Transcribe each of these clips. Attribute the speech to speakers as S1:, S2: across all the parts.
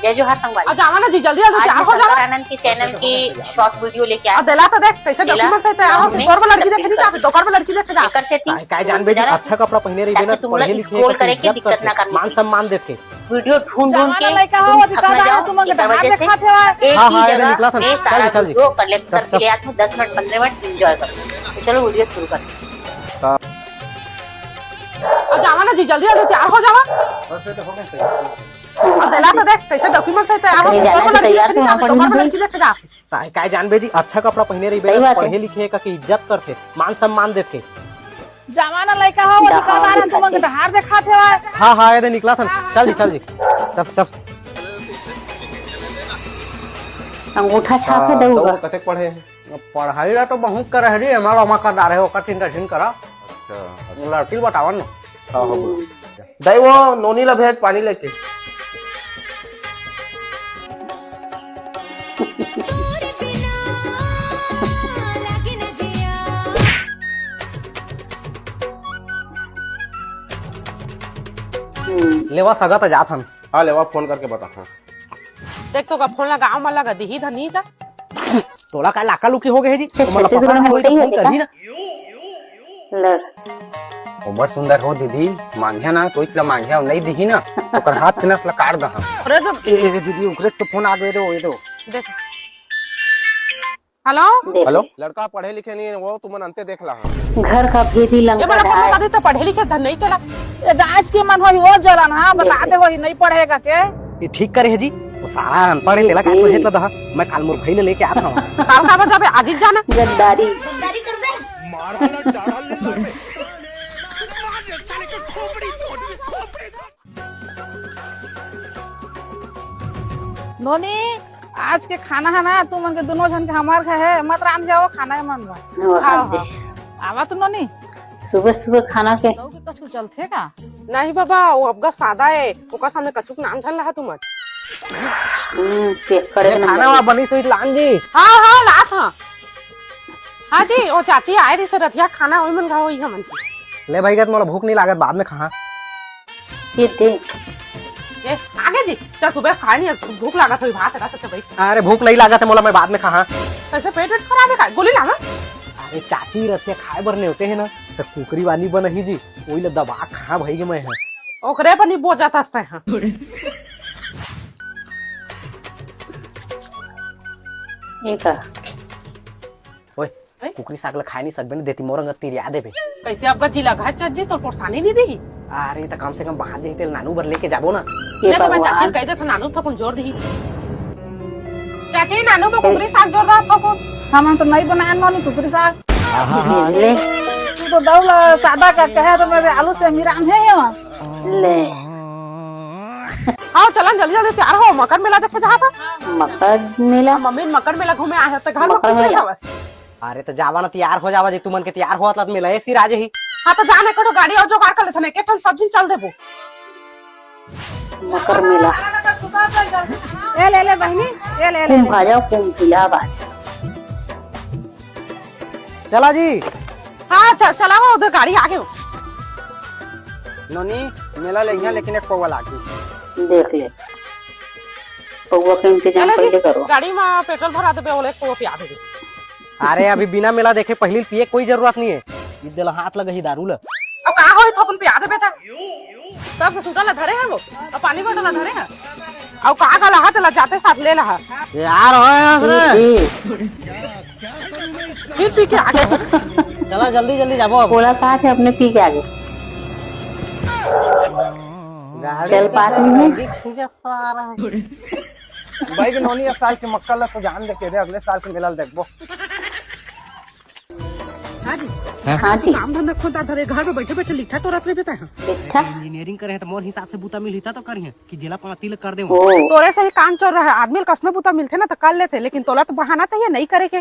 S1: जय जोहार संगवारी।
S2: अच्छा आवा ना जी जल्दी आ तैयार हो जाओ।
S1: आनंद के चैनल की शॉर्ट वीडियो लेके आए।
S2: दिला तो देख कैसे डॉक्यूमेंट है तैयार हो। तोर में लड़की देखे नहीं जाबे दोपहर में लड़की देखे जा
S1: एकर सेटिंग
S3: काय जानबे जी अच्छा कपड़ा पहने रही ना पढ़े लिखे
S1: स्क्रॉल करे के दिक्कत ना करनी
S3: मान सम्मान देते
S1: वीडियो ढूंढ ढूंढ के
S2: लड़का हो दिखा जा तुम
S1: एक
S3: हाँ,
S1: ही
S3: ये निकला था।
S1: जगह
S3: चल, चल,
S1: वीडियो कलेक्ट करके ले आते हैं 10 मिनट 15 मिनट एंजॉय करो। तो चलो वीडियो शुरू करते हैं।
S2: अच्छा आवा ना जी जल्दी आ तैयार हो जाओ। दिला तो देख कैसे डॉक्यूमेंट है तैयार हो। तोर में लड़की देखे नहीं जाबे दोपहर में लड़की देखे जा।
S3: काय जानबे जी अच्छा कपड़ा पहने रही पढ़े लिखे का की इज्जत करते मान सम्मान देते
S2: जमाना लड़का हो दिखा जा तुम ढार दिखाते हो।
S3: हाँ हाँ ये निकला था। चल जी चल चल
S1: अंगूठा छाप है दऊगा
S3: कते पढ़े पढ़ाई ला तो बहुत कर रही है हमारा मा कर रहे हो कठिन कठिन करा अच्छा लड़की बतावन न हां हो दई वो नोनी ला भेज पानी लेके लेवा सगा तो जात हन। हां लेवा फोन करके बता। हां
S2: देख तो का फोन लगा गांव में लगा दी धनी जा
S3: तोला का लाका लुकी हो गए जी
S1: छत्तीसगढ़
S3: पसंद
S1: में
S3: है
S1: होते ही
S3: फोन कर दी ना
S1: लड़
S3: बहुत सुंदर हो दीदी मांगिया ना तो इतना मांगिया नहीं दी ना तो कर हाथ के नस काट दा।
S2: अरे तो
S3: ए दीदी ओकरे तो फोन आ गए दो ये दो
S2: देख हेलो
S3: हेलो लड़का पढ़े लिखे नहीं है वो तुमन अंते देख ला।
S1: घर का भेदी
S2: ये
S1: लंका
S2: बड़ा फोन लगा दे तो पढ़े लिखे धन नहीं तेरा ये आज के मन होई वो जलन हां बता दे वही नहीं पढ़ेगा के
S3: ये ठीक करे है जी वो सारा अनपढ़ लेला का तो हेतला दा मैं काल मोर भाई ले लेके आता हूं।
S2: काल का बजा पे आज ही जाना
S1: गद्दारी
S4: कर दे मार वाला डाला ले
S2: नोनी आज के खाना है ना तुम मन के दोनों जन के हमार का है मत रांध जाओ खाना है मन बा आवा तुम नोनी
S1: सुबह सुबह खाना के
S2: तो कछु चलथे का नहीं बाबा वो अबगा सादा है ओका सामने कछु नाम धल रहा तुम
S1: चेक करे
S3: खाना वा बनी सही लान जी।
S2: हां हां लात हां हां जी ओ चाची आए रही सरथिया खाना ओई मन खाओ ई हमन
S3: ले भाई गत मोला भूख नहीं लागत बाद में खा
S1: ये दे
S2: ए आगे जी चल सुबह खाए नहीं भूख लागत होई भात रहा सकते भाई।
S3: अरे भूख नहीं लागत है मोला मैं बाद में खा।
S2: कैसे पेट वेट खराब है का गोली लाना
S3: अरे चाची रतिया खाए बर नहीं होते है ना तो कुकरी वाली बनही जी ओई ल दबा खा भई के मैं है
S2: ओकरे पर नहीं बोझ जाता हस्ता है
S1: एक
S3: ओए कुकरी साग ल खाए नहीं सकबे नहीं देती मोरंग तिरिया देबे
S2: कैसे आपका जिला घाट चज्जी तो परेशानी नहीं दी
S3: अरे तो कम से कम बाहर जाते नानू बर लेके जाबो ना
S2: ये तो मैं चाची कह दे था नानू तो कौन जोर दी चाची नानू को कुकरी साग जोर रहा था को हम तो नहीं बनाया नानू कुकरी साग
S1: ले
S2: तू तो दौल सादा का कहे तो मेरे आलू से मिरान है
S1: ले
S2: आओ चलन जल्दी जल्दी तैयार हो मकर मेला देखे जहाँ था
S1: मकर मेला
S2: मम्मी मकर मेला घूमे आए तो घर में
S1: मकर
S2: कुछ नहीं
S1: मेला।
S2: है बस
S3: अरे तो जावा ना तैयार हो जावा जी तुमन के तैयार होत लत मिला ऐसी राजे ही।
S2: हाँ तो जाने को गाड़ी और जोगाड़ कर लेते हैं एक सब दिन चल देबो
S1: मकर मेला
S2: ए ले ले बहनी ए ले ले
S1: कुंभ आ जाओ कुंभ इलाहाबाद
S3: चला जी
S2: हाँ चला वो उधर गाड़ी आगे हो
S3: नोनी मेला ले गया लेकिन एक पौवा लागी
S1: देख ले पौवा का इंतजाम
S2: चला जी,
S1: पहले करो
S2: गाड़ी में पेट्रोल भरा देबे ओले को पिया देबे
S3: अरे अभी बिना मेला देखे पहले पिए कोई जरूरत नहीं है इधर हाथ लगे ही दारू ल
S2: अब का होई थोपन पिया देबे था सब छूटा ला धरे है वो और पानी बोतल ला धरे है अब का हाथ ला जाते साथ ले ला
S3: यार हो
S2: फिर पी के आगे
S3: चला जल्दी जल्दी जाबो अब
S1: बोला कहा थे अपने पी के आगे चल पास में
S3: भाई के नोनी इस साल के मक्का ला तो जान दे के दे अगले साल के मेला देखबो।
S2: हाँ जी
S1: हाँ जी
S2: काम धंधा खुद धरे घर में बैठे बैठे लिखा तो रख ले बेटा
S1: देखा
S3: इंजीनियरिंग करे तो मोर हिसाब से बूता मिलता तो करिए कि जिला पातिल कर दे
S1: ओ
S2: तोरे से ही काम चल रहा है आदमी कसने पुता मिलते ना तो कर लेते लेकिन तोला तो बहाना चाहिए नहीं करे के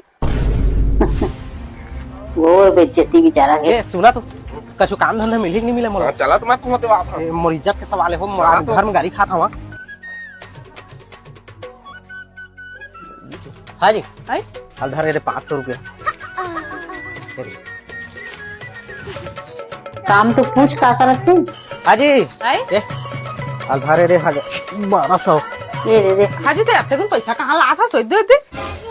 S1: वो बेइज्जती बेचारा है
S3: ए सुना तो कछु काम धंधा मिली कि नहीं मिले मोला
S4: चला तो मैं तुम तो आप
S3: मोर इज्जत के सवाल है हो मोर घर में गाड़ी खाता हूं। हाँ जी हाल धर दे 500 रुपया
S1: काम तो पूछ का करते
S3: हाँ जी
S2: है
S3: हाल धर दे 1200
S1: ये दे
S2: हाजी ते अपने को पैसा कहाँ ला था सोच दे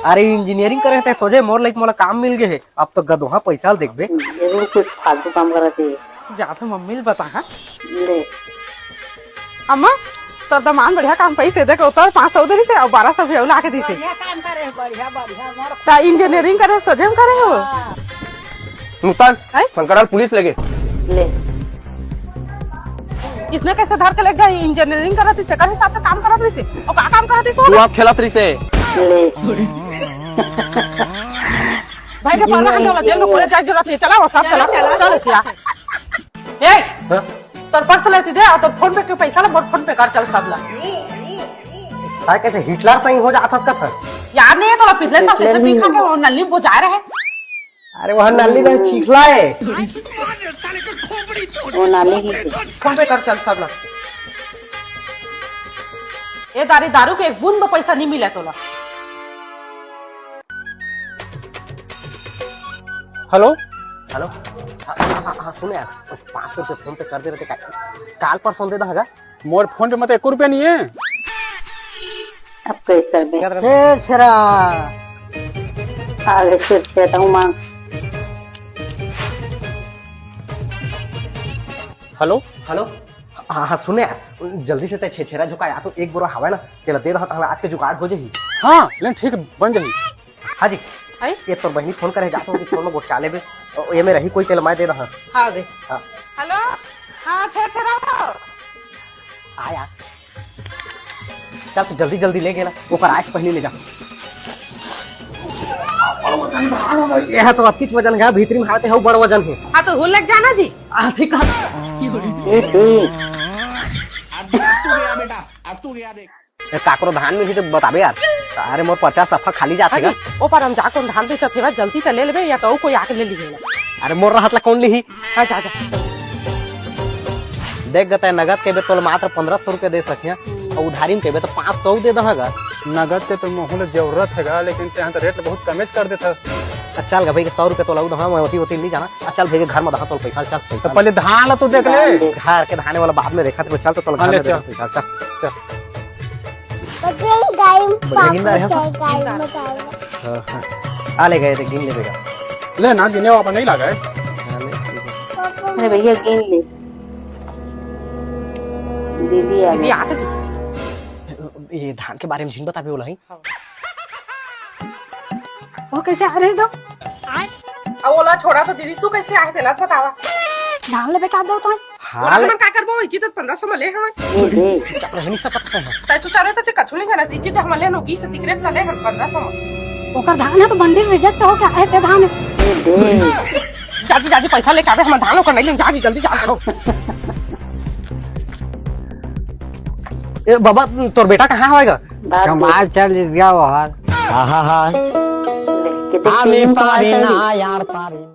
S3: अरे इंजीनियरिंग करे थे सोचे मोर लाइक मोला काम मिल गए है अब तो गदोहा पैसा देखबे
S1: जरूर कुछ फालतू काम करते
S2: जाते मम्मी ने बता है
S1: ले
S2: अम्मा तो दमान बढ़िया काम पैसे दे के उतर 500 दे से और 1200 भी ला के दी से ता इंजीनियरिंग करे सजेम करे हो
S4: नुकसान
S2: हैं?
S4: शंकराल पुलिस लगे
S1: ले
S2: इसने कैसे धर के ले गई इंजीनियरिंग करा थी तेरे हिसाब से काम करा थी से और का काम करा थी
S4: तू
S2: सो
S4: आप खेला तरी से
S1: ले
S2: भाई के पाला हंडे वाला जेल में पूरे जाए जरूरत नहीं चला वो सब चला चल क्या ए तोर पर्स लेती दे और तोर फोन पे के पैसा ला मोर फोन पे कर चल सब ला
S3: ताय कैसे हिटलर सही हो जाता था था
S2: याद नहीं है तो पिछले साल कैसे पी खा के वो नली वो जा रहे
S3: अरे वहां नल्ली में चीखला है
S1: वो नाले की
S2: फोन पे कर चल सब ला ये दारू के एक बूंद पैसा नहीं मिला तोला
S4: हेलो
S3: हेलो हाँ सुन यार 500 रुपये फोन पे कर दे रहे काल परसों दे दगा
S4: मोर फोन पे मत 1 रुपया नहीं है
S1: अब कैसे कर बे
S3: शेर छरा
S1: आगे सिर से तो मांग
S4: हेलो
S3: हेलो हाँ सुने यार जल्दी से छे छेरा झुका या तो एक बोरा हवा ना तेला दे रहा आज के जुगाड़ हो जाही
S4: हाँ लेकिन ठीक बन जाही
S3: हाँ जी
S2: आई
S3: ये तो बहनी फोन करे जाता हूँ फोन में गोटा ले बे ये में रही कोई तेल मैं दे रहा
S2: हाँ दे
S3: हाँ
S2: हेलो हाँ छेड़ा
S3: आया चल तो जल्दी जल्दी ले गेला ऊपर आज पहले ले जा यह तो अतिच वजन है भीतरी में हाथे हो बड़ वजन है
S2: हाँ तो हुल लग जाना जी
S3: ठीक है काकरो धान में ही तो बताबे यार अरे मोर 50 सफा खाली जाते
S2: हाँ ओ पर हम जाकर धान बेचत थे जल्दी से ले लेबे या तो कोई आके ले लीजिएगा
S3: अरे मोर रहत ला कौन ली
S2: हाँ जा
S3: देख गता नगद के बे तो मात्र 1500 रुपए दे सकिया और उधारी में के बे तो 500 दे दहगा
S4: नगद के तो मोहल जरूरत है लेकिन ते रेट बहुत कमेज कर देता
S3: चल गा भाई 100 रुपए तो लाऊ दहा मैं होती नहीं जाना चल भाई घर में दहा तो पैसा चल पैसा
S4: तो पहले धान ला तू देख ले
S3: घर के धाने वाला बाद में देखा तो चल तो
S4: हाँ, ले चल।
S3: पैसा चल आ ले गए थे गिन ले बेगा
S4: ले ना गिने वापस नहीं लगा है
S1: अरे भैया गिन ले दीदी आ
S2: दीदी
S1: गई
S2: आते जी
S3: ये धान के बारे में झिन बताबे बोला है
S2: वो कैसे आ रहे दो अब बोला छोड़ा तो दीदी तू कैसे आए थे ना बतावा धान ले का दो तो
S3: हां
S2: मन का करबो इज्जत 1500 में ले हमें
S1: ये दे
S3: चल रहनी सब पता है
S2: तै तू तारे तो कछुली का ना इज्जत हम ले नो 20 तिकरेत ले हम 1500 में
S5: ओकर धान है तो बंडल रिजेक्ट हो क्या है ते धान
S1: ये दे
S2: जाजी जाजी पैसा लेके आवे हम धान को नहीं ले जाजी जल्दी जा
S3: ए बाबा तोर बेटा कहां होएगा
S1: कमाल
S3: चल गया बाहर
S1: कितने पारी ना
S3: यार पारी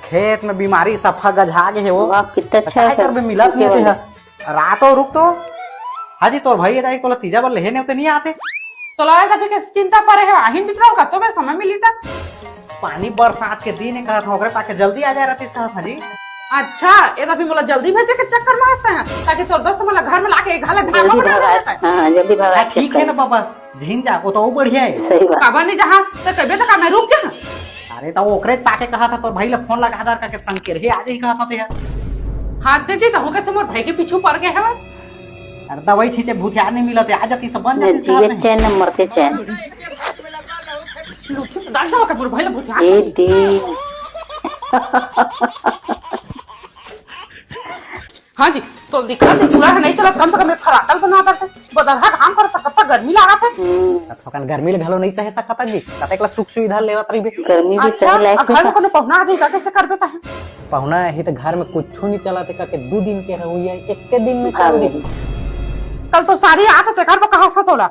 S3: खेत में बीमारी सफा गझा गए है वो
S1: वाह कितना अच्छा
S3: काय कर बे मिलत नहीं थे रातों रुक तो हाजी तोर भाई दाई को तीजा बार लेने होते नहीं आते
S2: तो लगा सभी के चिंता पड़े है आहिन बिचरा का तो मैं समय मिली था
S3: पानी बरसात के दिन कहा था ओकरे ताकि जल्दी आ जाए रहती कहा था जी
S2: अच्छा ये तो फिर मोला जल्दी भेजे के चक्कर में आते हैं ताकि तोर दोस्त मोला घर में लाके घाले ढाबा
S1: जल्दी
S2: बना
S1: भगा
S2: देता है
S1: हाँ जल्दी भगा
S3: ठीक है ना पापा झीन जा वो तो वो बढ़िया है
S1: सही बात
S2: काबा नहीं जहां तो कबे तक मैं रुक जा
S3: अरे तो ओकरे ताके कहा था तो भाई ला फोन लगा दर का संग के रहे आज ही कहा था ते
S2: हाथ दे जी तो होके से मोर भाई के पीछे पड़ गए है बस
S3: अरे दवाई छीटे भूतिया नहीं मिलते आ जाती तो बन जाती
S1: जिए चैन न मरते चैन
S2: डाल दो के भाई ला भूतिया
S1: ये दे
S2: हाँ जी तो दिखा दे पूरा नहीं चला कम से कम एक फरातल बना करते बदलहा काम कर सकता गर्मी लगा थे
S3: थोकन गर्मी ले घलो नहीं सह सकता जी कते एकला सुख सुविधा लेवत रही बे
S1: गर्मी भी
S2: अच्छा
S1: सही लायक
S2: घर में कोनो पहुना देगा कैसे कर बेता है
S3: पहुना ही तो घर में कुछ नहीं चलाते का के 2 दिन के रहुई है एक के दिन में कर दे
S2: कल तो सारी आते थे घर पर कहां था तोला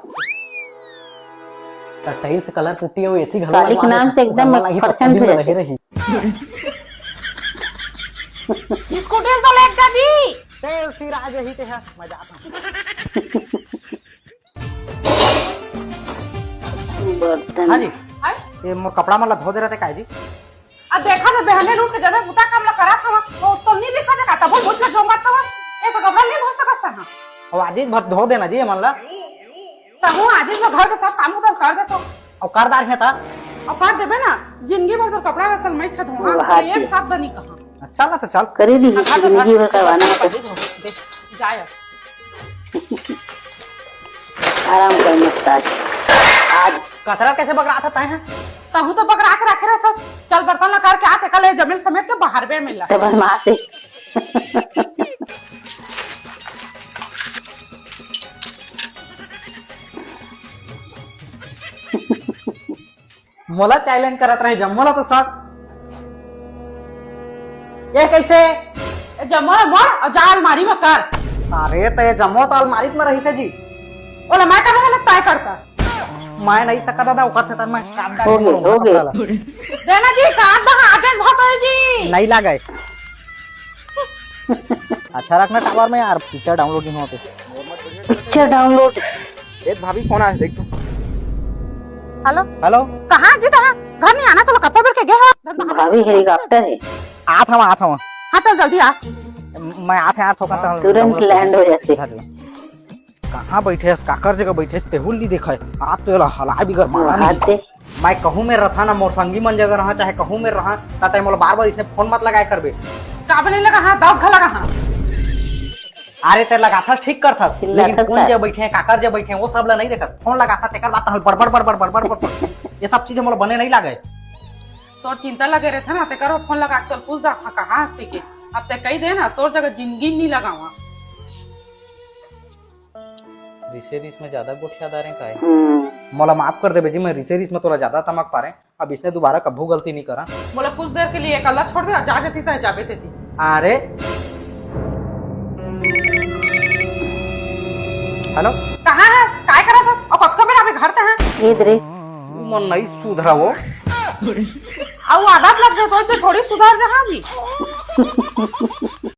S3: टाइल्स कलर पुट्टी है वो ऐसी घलो
S1: सालिक नाम से एकदम परछन भी
S3: रही रही
S2: स्कूटी तो लेक जा जी
S3: तेल सिरा जो ही ते है मजा आता
S1: बर्तन
S3: हां जी
S2: हाय
S3: ये मोर कपड़ा मला धो दे रहते काहे जी
S2: अब देखा तो बहने लूट के जगह बुता काम ला करा था वो तो नहीं दिखा देखा तब मुझ में जोंगा था एक कपड़ा नहीं धो सका हाँ
S3: और आज भर धो देना जी मन ला
S2: तो हूँ आज में घर के सब काम उधर कर दे तो
S3: और करदार है था
S2: और कर देबे ना जिंदगी भर तो कपड़ा रसल मैं छत हूँ
S1: वाह,
S2: एक शब्द नहीं कहा
S3: चल ना तो चल
S1: कर ही लीजिए, जिंदगी भर करवाना है तो
S2: जाए
S1: आराम कर मस्त आज
S3: कचरा कैसे बकरा था तय है
S2: तहु तो पकड़ा के रखे रहे था चल बर्तन लगा के आते कल जमीन समेट के बाहर बे मिला
S1: तो बस माँ से
S3: मोला चैलेंज करत रहे जब मोला तो शक ये कैसे
S2: जमा मोर और जा अलमारी में कर
S3: अरे तो ये जमो तो अलमारी में रही से जी
S2: ओला मैं करने लग तय करता
S3: मैं नहीं सकता दादा ऊपर से तब मैं काम
S1: हो गए
S2: देना जी कार्ड बहा अर्जेंट बहुत है जी
S3: नहीं लगा अच्छा रखना टावर में यार पिक्चर डाउनलोड नहीं होते
S1: पिक्चर डाउनलोड।
S3: एक भाभी कौन है देख तू
S2: हेलो
S3: हेलो
S2: कहाँ जी तहाँ घर नहीं आना तो कत्तो बेर के गए हो
S1: भाभी हेलीकॉप्टर है,
S3: आत हूँ
S2: हाँ चल जल्दी आ
S3: मैं आते यार थोड़ा
S1: तुरंत लैंड हो जाते।
S3: कहाँ बैठे काकर जगह बैठे तेहुल नहीं देखा आज तो हला बिगर मारा
S1: हाथ
S3: नहीं
S1: दे
S3: मैं कहूँ में रहा ना मोर संगी मन जगह रहा चाहे कहूँ में रहा ता मोला बार बार इसने फोन मत लगाए करबे
S2: काबे नहीं लगा हाँ 10 घा लगा हाँ
S3: अरे ते लगा था ठीक कर था
S1: चिल्लाता
S3: लेकिन कौन
S1: था।
S3: जब बैठे हैं काकर जब बैठे हैं वो सब ला नहीं देखा फोन लगा था तेकर बात बड़बड़ बड़बड़ बड़बड़ बड़बड़ ये सब चीजें मोला बने नहीं लगे
S2: तोर चिंता लगे रहे थे ना ते करो फोन लगा के पूछ दा कहाँ हंसते के अब ते कही दे ना तोर जगह जिंदगी नहीं लगा वहाँ
S3: रिसेरिस में ज्यादा गोठियादार हैं का मोला माफ कर दे बेजी मैं रिसेरिस में थोड़ा ज्यादा तमक पा रहे अब इसने दोबारा कभू गलती नहीं करा
S2: बोला कुछ देर के लिए अल्लाह छोड़ दे जा जाती था जाबे थी
S3: अरे हेलो
S2: कहाँ है काय करा था और कब मेरा अभी घर पे है
S1: इधर
S3: मन नहीं सुधरा वो
S2: अब आदत लग गई तो थोड़ी सुधार जहाँ जी